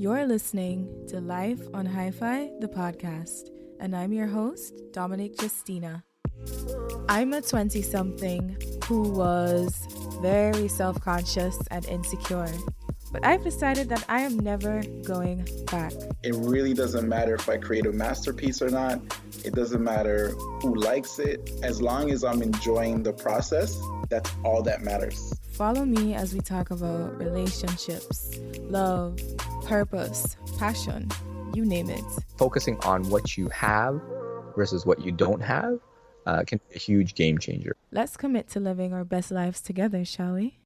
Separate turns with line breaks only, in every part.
You're listening to Life on Hifi, the podcast, and I'm your host, Dominic Justina. I'm a 20-something who was very self-conscious and insecure, but I've decided that I am never going back.
It really doesn't matter if I create a masterpiece or not. It doesn't matter who likes it. As long as I'm enjoying the process, that's all that matters.
Follow me as we talk about relationships, love, purpose, passion, you name it.
Focusing on what you have versus what you don't have can be a huge game changer.
Let's commit to living our best lives together, shall we?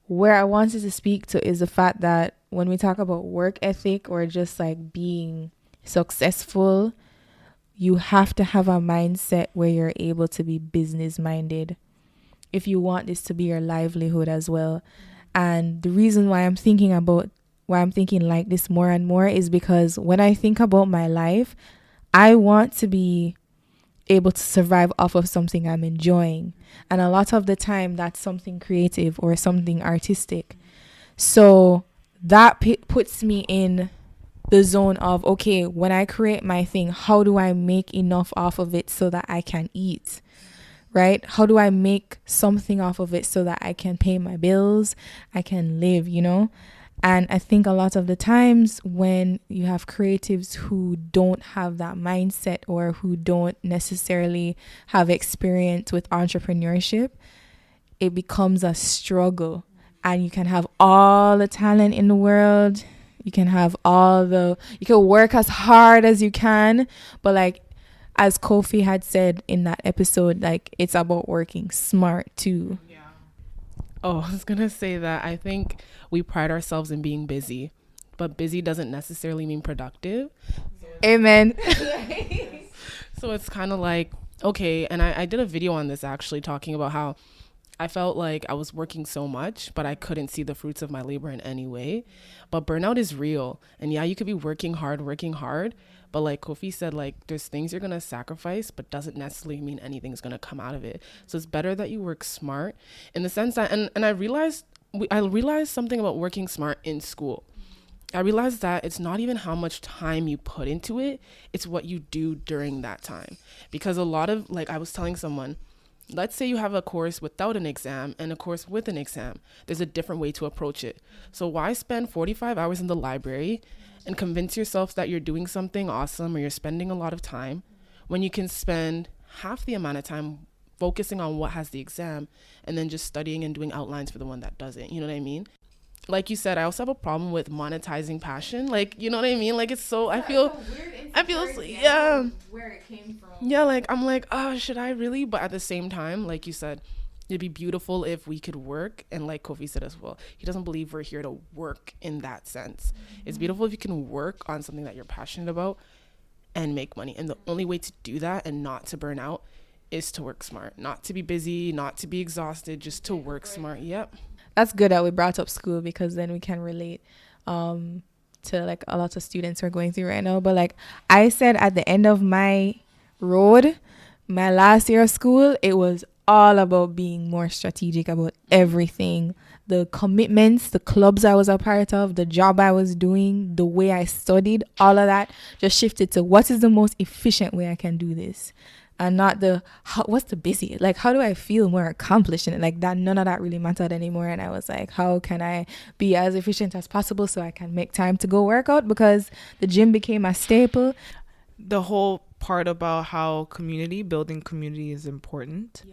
Where I wanted to speak to is the fact that when we talk about work ethic or just like being successful, you have to have a mindset where you're able to be business minded if you want this to be your livelihood as well. And the reason why I'm thinking like this more and more is because when I think about my life, I want to be able to survive off of something I'm enjoying. And a lot of the time that's something creative or something artistic. So that puts me in the zone of, okay, when I create my thing, how do I make enough off of it so that I can eat? Right? How do I make something off of it so that I can pay my bills, I can live, you know? And I think a lot of the times when you have creatives who don't have that mindset or who don't necessarily have experience with entrepreneurship, it becomes a struggle. And you can have all the talent in the world. You can work as hard as you can, but like, as Kofi had said in that episode, like, it's about working smart too.
Yeah. Oh, I was going to say that I think we pride ourselves in being busy, but busy doesn't necessarily mean productive.
Amen.
So it's kind of like, okay, and I did a video on this actually talking about how I felt like I was working so much, but I couldn't see the fruits of my labor in any way. But burnout is real. And yeah, you could be working hard. But like Kofi said, like there's things you're going to sacrifice, but doesn't necessarily mean anything's going to come out of it. So it's better that you work smart in the sense that, and I realized something about working smart in school. I realized that it's not even how much time you put into it. It's what you do during that time. Because a lot of, like I was telling someone, let's say you have a course without an exam and a course with an exam. There's a different way to approach it. So why spend 45 hours in the library and convince yourself that you're doing something awesome or you're spending a lot of time when you can spend half the amount of time focusing on what has the exam and then just studying and doing outlines for the one that doesn't. You know what I mean? Like you said, I also have a problem with monetizing passion. Like, you know what I mean? Like, it's so, I feel, yeah.
Where it came from.
Yeah, like, I'm like, oh, should I really? But at the same time, like you said, it'd be beautiful if we could work. And like Kofi said as well, he doesn't believe we're here to work in that sense. Mm-hmm. It's beautiful if you can work on something that you're passionate about and make money. And the only way to do that and not to burn out is to work smart. Not to be busy, not to be exhausted, just to work smart. Yep.
That's good that we brought up school because then we can relate to like a lot of students who are going through right now. But like I said, at the end of my road, my last year of school, it was all about being more strategic about everything. The commitments, the clubs I was a part of, the job I was doing, the way I studied, all of that just shifted to what is the most efficient way I can do this. And not what's the busy, like how do I feel more accomplished in it, like that. None of that really mattered anymore. And I was like, how can I be as efficient as possible so I can make time to go work out, because the gym became a staple.
The whole part about how building community is important,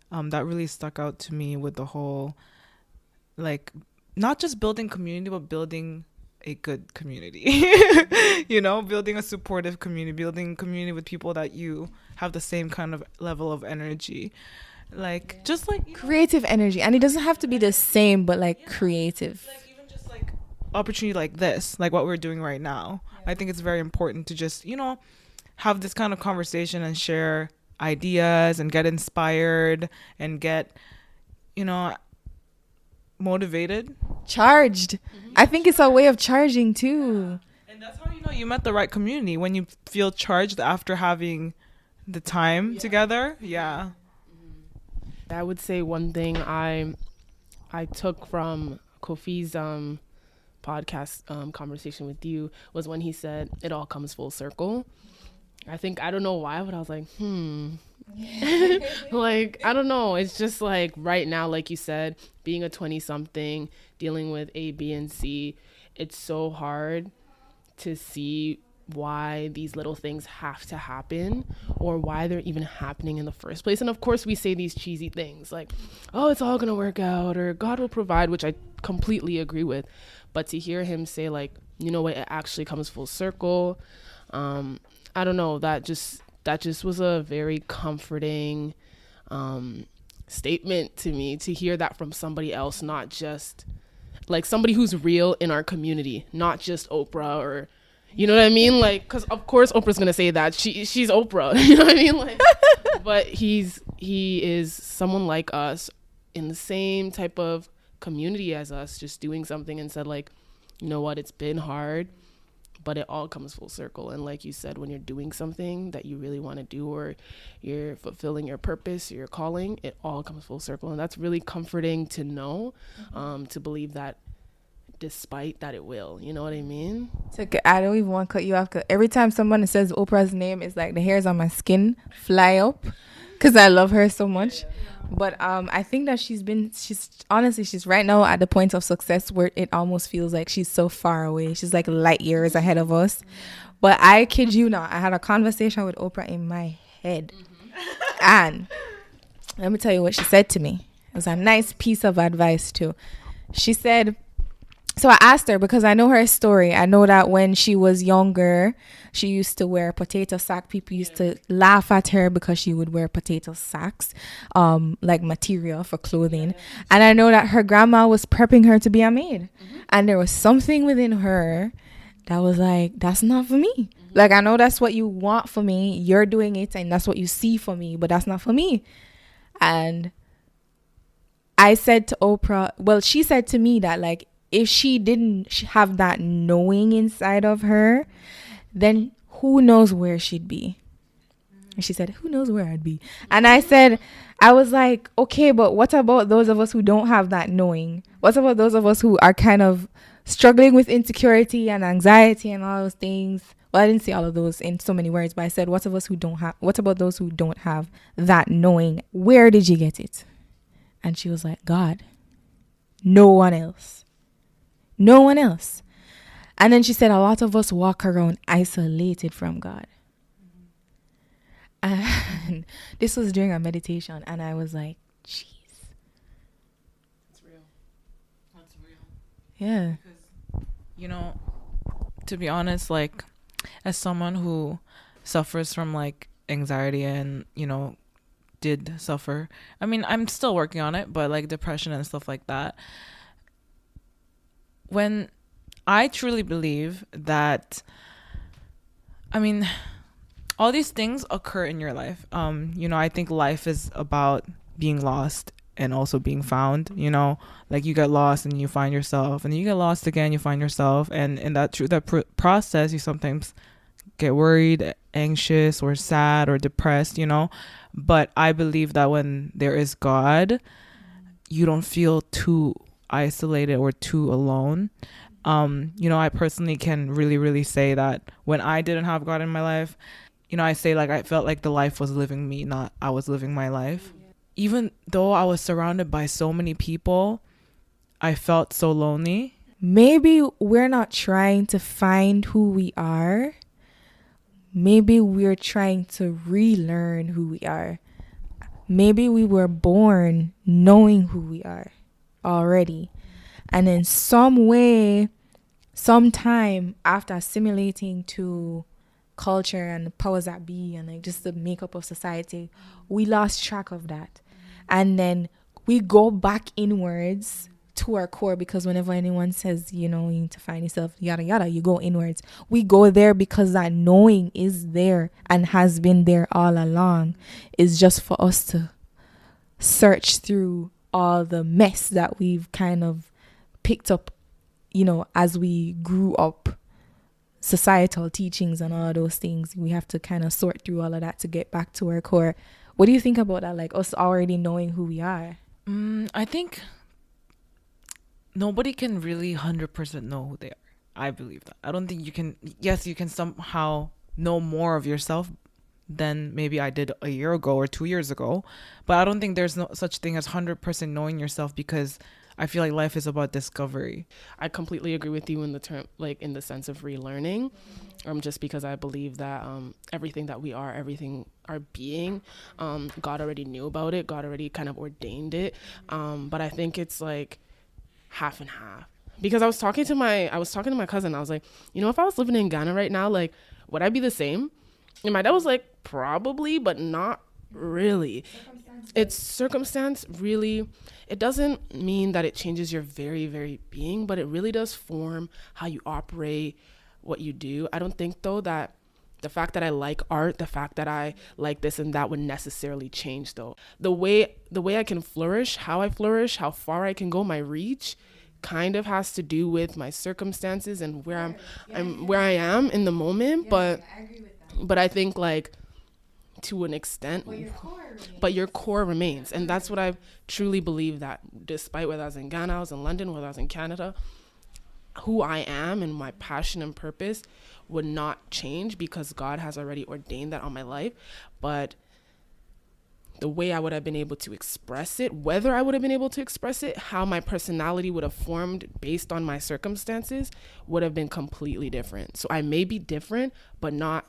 that really stuck out to me with the whole, like, not just building community but building a good community. You know, building a supportive community, building community with people that you have the same kind of level of energy, like just like
creative energy. And it doesn't have to be the same, but like creative,
like even just like opportunity like this, like what we're doing right now. I think it's very important to just, you know, have this kind of conversation and share ideas and get inspired and get, you know, motivated,
charged. I think it's a way of charging too.
And that's how you know you met the right community, when you feel charged after having the time together.
I would say one thing I took from Kofi's podcast conversation with you was when he said it all comes full circle. I don't know why, but I was like, like, I don't know. It's just like right now, like you said, being a 20 something, dealing with A, B, and C, it's so hard to see why these little things have to happen or why they're even happening in the first place. And of course we say these cheesy things like, oh, it's all gonna work out, or God will provide, which I completely agree with. But to hear him say, like, you know what, it actually comes full circle, I don't know, that just was a very comforting statement to me, to hear that from somebody else, not just like somebody who's real in our community, not just Oprah, or you know what I mean? Like, because of course Oprah's gonna say that she's Oprah, you know what I mean? Like, but he is someone like us, in the same type of community as us, just doing something, and said, like, you know what, it's been hard, but it all comes full circle. And like you said, when you're doing something that you really want to do, or you're fulfilling your purpose, your calling, it all comes full circle. And that's really comforting to know, to believe that despite that it will, you know what I mean?
I don't even want to cut you off, because every time someone says Oprah's name, it's like the hairs on my skin fly up, because I love her so much. But I think that she's right now at the point of success where it almost feels like she's so far away. She's like light years ahead of us. But I kid you not, I had a conversation with Oprah in my head. And let me tell you what she said to me. It was a nice piece of advice too. She said, so I asked her, because I know her story. I know that when she was younger, she used to wear potato sack. People used to laugh at her because she would wear potato sacks, like material for clothing. And I know that her grandma was prepping her to be a maid. And there was something within her that was like, that's not for me. Like, I know that's what you want for me. You're doing it, and that's what you see for me, but that's not for me. And I said to Oprah, well, she said to me that, like, if she didn't have that knowing inside of her, then who knows where she'd be. And she said, who knows where I'd be? And I was like, okay, but what about those of us who don't have that knowing? What about those of us who are kind of struggling with insecurity and anxiety and all those things? Well, I didn't say all of those in so many words, but I said, what about those who don't have that knowing? Where did you get it? And she was like, God. No one else. No one else. And then she said, a lot of us walk around isolated from God. And this was during a meditation, and I was like, jeez.
That's real. That's real.
Yeah.
Because, you know, to be honest, like, as someone who suffers from, like, anxiety and, you know, did suffer, I mean, I'm still working on it, but, like, depression and stuff like that, when I truly believe that, I mean, all these things occur in your life. You know, I think life is about being lost and also being found, you know, like you get lost and you find yourself, and you get lost again, you find yourself. And in that process, you sometimes get worried, anxious, or sad, or depressed, you know. But I believe that when there is God, you don't feel too isolated or too alone. You know, I personally can really say that when I didn't have God in my life, you know, I say, like, I felt like the life was living me, not I was living my life. Even though I was surrounded by so many people, I felt so lonely.
Maybe we're not trying to find who we are. Maybe we're trying to relearn who we are. Maybe we were born knowing who we are already, and in some way, sometime after assimilating to culture and the powers that be and, like, just the makeup of society, we lost track of that, and then we go back inwards to our core, because whenever anyone says, you know, you need to find yourself, yada yada, you go inwards. We go there because that knowing is there and has been there all along. It's just for us to search through all the mess that we've kind of picked up, you know, as we grew up, societal teachings and all those things. We have to kind of sort through all of that to get back to our core. What do you think about that? Like, us already knowing who we are?
I think nobody can really 100% know who they are. I believe that. I don't think you can. Yes, you can somehow know more of yourself than maybe I did a year ago or 2 years ago, but I don't think there's no such thing as 100% knowing yourself, because I feel like life is about discovery.
I completely agree with you in the term, like in the sense of relearning, just because I believe that everything that we are, everything our being, God already knew about it. God already kind of ordained it. But I think it's like half and half, because I was talking to my cousin. I was like, if I was living in Ghana right now, like, would I be the same? And my dad was like, probably, but not really. It's circumstance, really. It doesn't mean that it changes your very, very being, but it really does form how you operate, what you do. I don't think, though, that the fact that I like art, the fact that I like this and that would necessarily change, though. The way I can flourish, how far I can go, my reach, kind of has to do with my circumstances and where where I am in the moment. But I think, like, to an extent, but your core remains. And that's what I truly believe, that despite whether I was in Ghana, I was in London, whether I was in Canada, who I am and my passion and purpose would not change, because God has already ordained that on my life. But the way I would have been able to express it, whether I would have been able to express it, how my personality would have formed based on my circumstances, would have been completely different. So I may be different, but not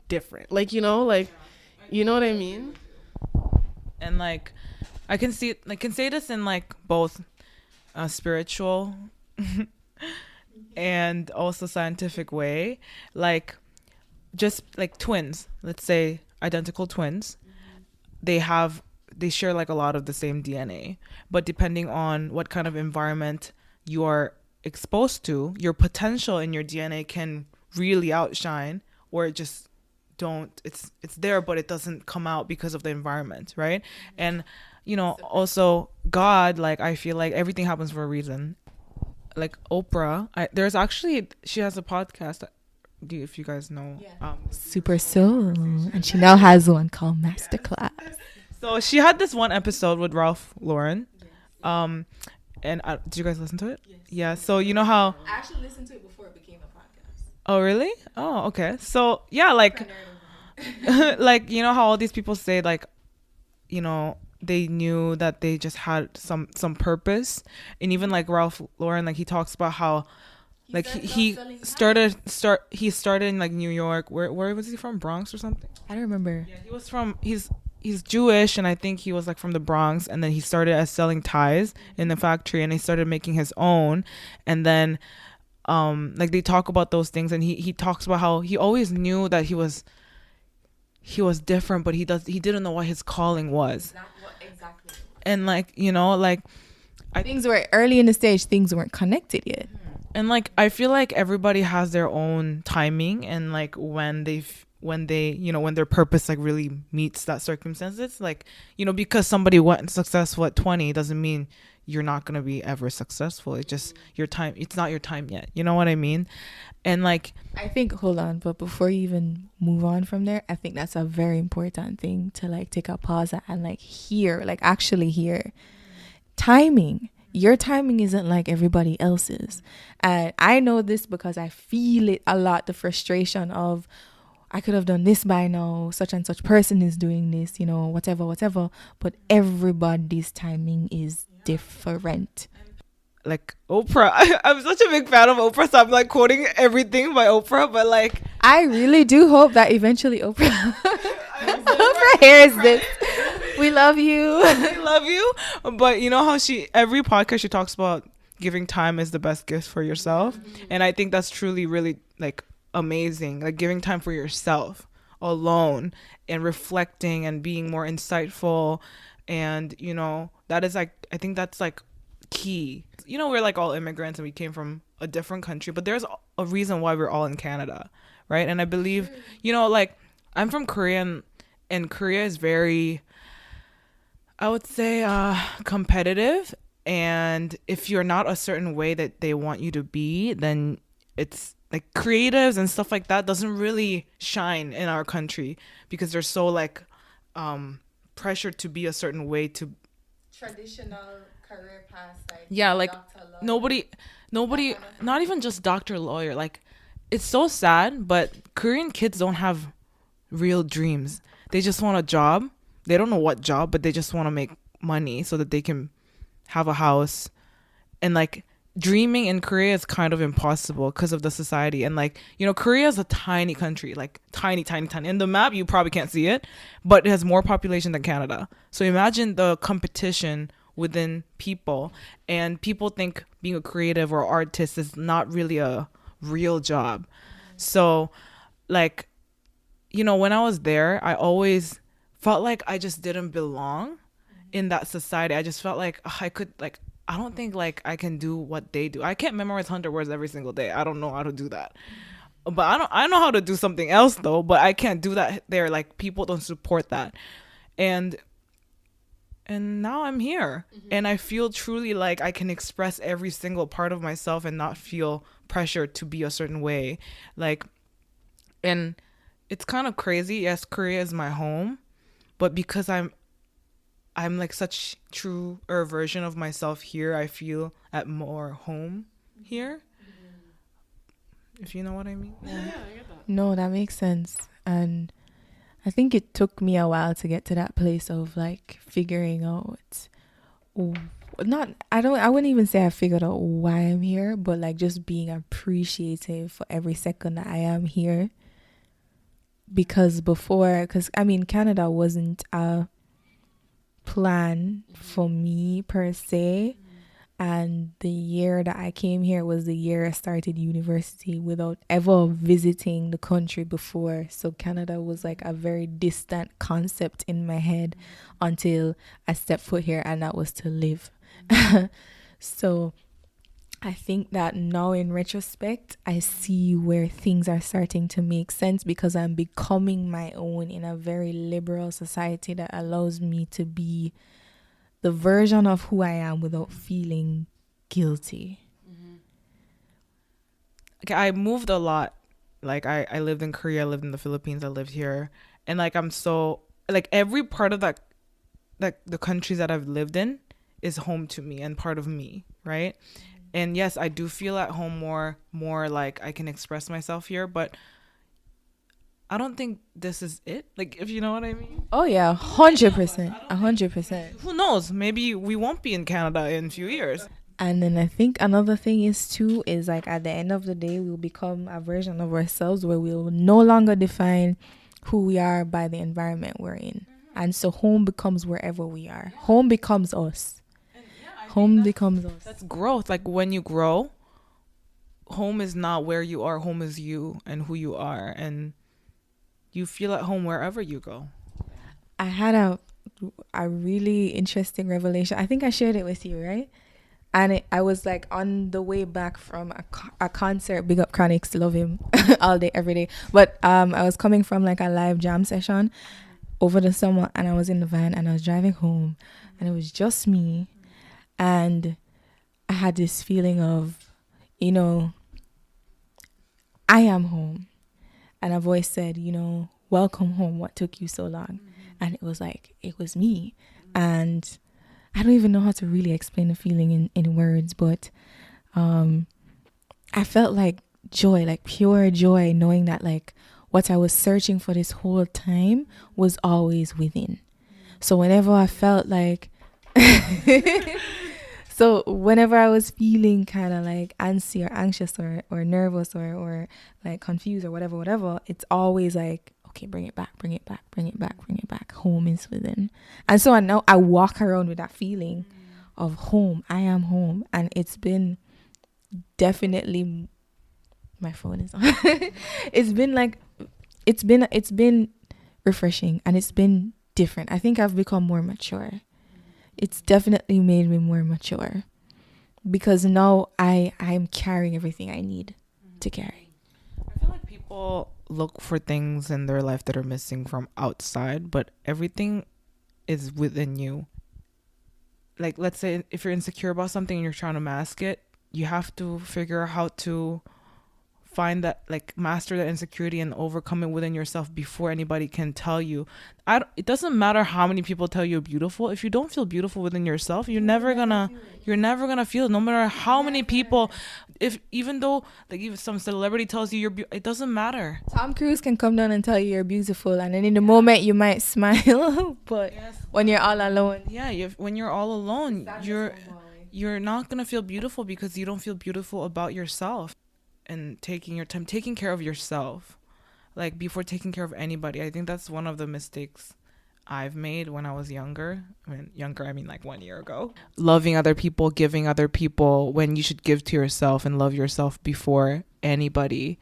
different. Like, you know what I mean?
And like, I can say this in like both spiritual and also scientific way. Like, just like twins, let's say identical twins, they share like a lot of the same DNA, but depending on what kind of environment you are exposed to, your potential in your DNA can really outshine, or it just don't, it's there but it doesn't come out because of the environment, right? And also God, like, I feel like everything happens for a reason. Like Oprah, she has a podcast, if you guys know,
Super Soul, and she now has one called Masterclass.
So she had this one episode with Ralph Lauren, and did you guys listen to it? Yes. Yeah. So you know how
I actually listened to it before it became a podcast.
Oh really? Oh, okay. So yeah, like like, you know how all these people say, like, they knew that they just had some purpose, and even like Ralph Lauren, like, he talks about how like he started in like New York. Where was he from? Bronx or something?
I don't remember.
Yeah, he was from, he's Jewish, and I think he was like from the Bronx, and then he started as selling ties in the factory, and he started making his own. And then like, they talk about those things, and he talks about how he always knew that he was different, but he didn't know what his calling was. Exactly. And like, like,
things were early in the stage, things weren't connected yet.
And like, I feel like everybody has their own timing, and like when their purpose like really meets that circumstances, like, because somebody went successful at 20 doesn't mean you're not going to be ever successful. It's just your time. It's not your time yet. You know what I mean? And like, I think,
hold on, but before you even move on from there, I think that's a very important thing to like take a pause and like hear, like actually hear. Timing. Your timing isn't like everybody else's. And I know this because I feel it a lot, the frustration of, I could have done this by now, such and such person is doing this, whatever. But everybody's timing is different.
Like Oprah, I'm such a big fan of Oprah, so I'm like quoting everything by Oprah, but like,
I really do hope that eventually Oprah hears this. We love you.
We love you. But you know how every podcast she talks about giving time is the best gift for yourself. And I think that's truly really like amazing. Like, giving time for yourself alone and reflecting and being more insightful. And, that is like, I think that's like key. We're like all immigrants and we came from a different country, but there's a reason why we're all in Canada, right? And I believe, like, I'm from Korea, and Korea is very, I would say, competitive. And if you're not a certain way that they want you to be, then it's like creatives and stuff like that doesn't really shine in our country, because they're so like pressured to be a certain way, to
traditional career paths, like
Yeah, like
doctor, lawyer.
nobody, not even just doctor, lawyer. Like, it's so sad, but Korean kids don't have real dreams. They just want a job. They don't know what job, but they just want to make money so that they can have a house. And like, dreaming in Korea is kind of impossible because of the society. And like, Korea is a tiny country, like tiny, tiny, tiny. In the map, you probably can't see it, but it has more population than Canada. So imagine the competition within people, and people think being a creative or artist is not really a real job. So like, when I was there, I always felt like I just didn't belong in that society. I just felt like I don't think like I can do what they do. I can't memorize 100 words every single day. I don't know how to do that. But I know how to do something else though, but I can't do that there. Like, people don't support that. And now I'm here, and I feel truly like I can express every single part of myself and not feel pressure to be a certain way. Like, and it's kind of crazy. Yes, Korea is my home, but because I'm like such truer version of myself here, I feel at more home here. If you know what I mean.
Yeah, I get that.
No, that makes sense. And I think it took me a while to get to that place of like figuring out I wouldn't even say I figured out why I'm here, but like just being appreciative for every second that I am here. Because Canada wasn't a plan for me per se. And the year that I came here was the year I started university without ever visiting the country before. So Canada was like a very distant concept in my head until I stepped foot here, and that was to live. So I think that now in retrospect, I see where things are starting to make sense, because I'm becoming my own in a very liberal society that allows me to be the version of who I am without feeling guilty.
Okay, I moved a lot. Like, I lived in Korea, I lived in the Philippines, I lived here. And like, I'm so, like, every part of that, like the countries that I've lived in is home to me and part of me, right? And yes, I do feel at home more like I can express myself here, but I don't think this is it. Like, if you know what I mean.
Oh yeah, 100%, 100%.
Who knows? Maybe we won't be in Canada in a few years.
And then I think another thing is like at the end of the day, we'll become a version of ourselves where we'll no longer define who we are by the environment we're in. And so home becomes wherever we are. Home becomes us. Home becomes us.
That's growth. Like, when you grow, home is not where you are. Home is you and who you are. And you feel at home wherever you go.
I had a really interesting revelation. I think I shared it with you, right? And I was like on the way back from a concert. Big up Chronics, love him all day, every day. But I was coming from like a live jam session over the summer, and I was in the van and I was driving home, and it was just me. And I had this feeling of, I am home. And a voice said, welcome home. What took you so long? And it was like, it was me. And I don't even know how to really explain the feeling in words, but I felt like joy, like pure joy, knowing that like what I was searching for this whole time was always within. So whenever I felt like so whenever I was feeling kind of like antsy or anxious or nervous or like confused or whatever, it's always like, okay, bring it back. Home is within. And so now I walk around with that feeling of home. I am home. And it's been definitely, my phone is on. It's been refreshing, and it's been different. I think I've become more mature. It's definitely made me more mature, because now I'm carrying everything I need to carry.
I feel like people look for things in their life that are missing from outside, but everything is within you. Like, let's say if you're insecure about something and you're trying to mask it, you have to figure out how to find that, like, master that insecurity and overcome it within yourself before anybody can tell you. It doesn't matter how many people tell you're beautiful. If you don't feel beautiful within yourself, you're never gonna feel it. No matter how many people, even though like even some celebrity tells you it doesn't matter.
Tom Cruise can come down and tell you you're beautiful, and then in the moment you might smile, but when you're all alone,
when you're all alone, you're not gonna feel beautiful because you don't feel beautiful about yourself. And taking your time, taking care of yourself, like before taking care of anybody. I think that's one of the mistakes I've made when I was younger. I mean like 1 year ago. Loving other people, giving other people, when you should give to yourself and love yourself before anybody.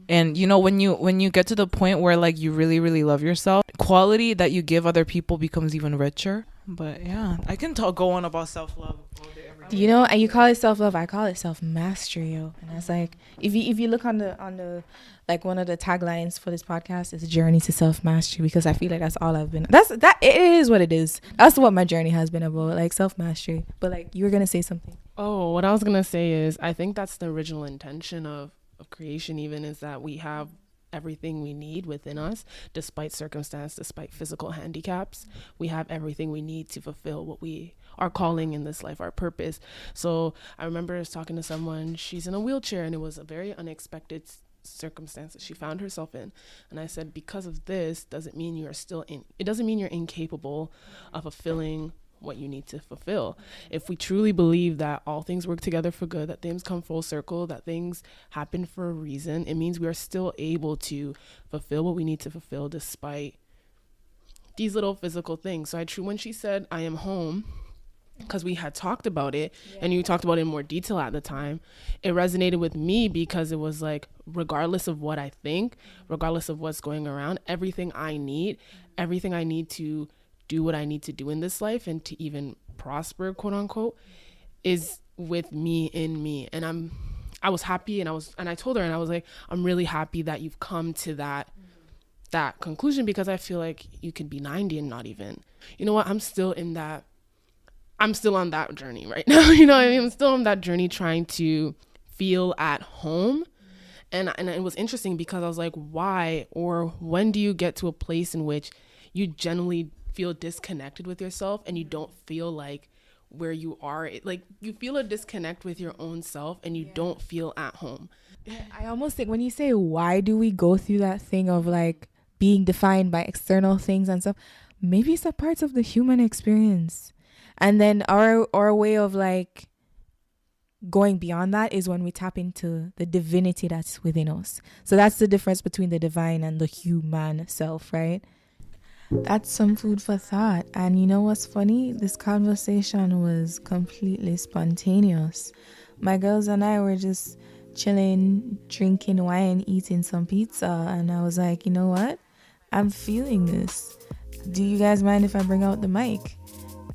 And you know, when you get to the point where like you really, really love yourself, quality that you give other people becomes even richer. But yeah, I can go on about self-love all day, every day.
You know, and you call it self-love, I call it self-mastery, yo. And it's like, if you look on the like one of the taglines for this podcast is journey to self-mastery, because I feel like that's all I've been. It is what it is. That's what my journey has been about, like self-mastery. But like, you were gonna say something.
Oh, what I was gonna say is, I think that's the original intention of creation, even, is that we have everything we need within us, despite circumstance, despite physical handicaps. We have everything we need to fulfill what we are calling in this life, our purpose. So I remember I was talking to someone, she's in a wheelchair, and it was a very unexpected circumstance that she found herself in. And I said, because of this, doesn't mean it doesn't mean you're incapable of fulfilling what you need to fulfill. If we truly believe that all things work together for good, that things come full circle, that things happen for a reason, it means we are still able to fulfill what we need to fulfill despite these little physical things. So when she said, I am home, because we had talked about it, and you talked about it in more detail at the time, it resonated with me, because it was like, regardless of what I think, regardless of what's going around, everything I need to do what I need to do in this life and to even prosper, quote unquote, is with me, in me. And I was happy, and I told her, and I was like, I'm really happy that you've come to that conclusion, because I feel like you could be 90 and not even, you know what, I'm still on that journey right now. You know what I mean? I'm still on that journey trying to feel at home. And it was interesting, because I was like, why, or when do you get to a place in which you generally feel disconnected with yourself, and you don't feel like where you are, like you feel a disconnect with your own self, and you don't feel at home.
I almost think when you say, why do we go through that thing of like being defined by external things and stuff, maybe it's a part of the human experience. And then our way of like going beyond that is when we tap into the divinity that's within us. So that's the difference between the divine and the human self, right? That's some food for thought. And you know what's funny? This conversation was completely spontaneous. My girls and I were just chilling, drinking wine, eating some pizza. And I was like, you know what? I'm feeling this. Do you guys mind if I bring out the mic?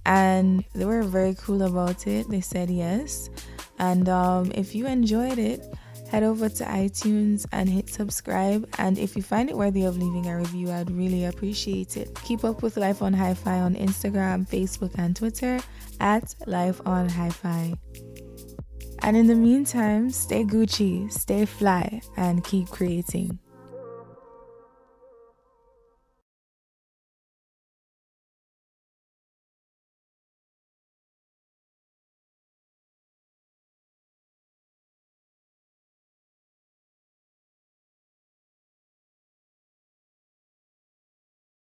And they were very cool about it. They said yes. And if you enjoyed it, head over to iTunes and hit subscribe. And if you find it worthy of leaving a review, I'd really appreciate it. Keep up with Life on Hi-Fi on Instagram, Facebook, and Twitter at Life on Hi-Fi. And in the meantime, stay Gucci, stay fly, and keep creating.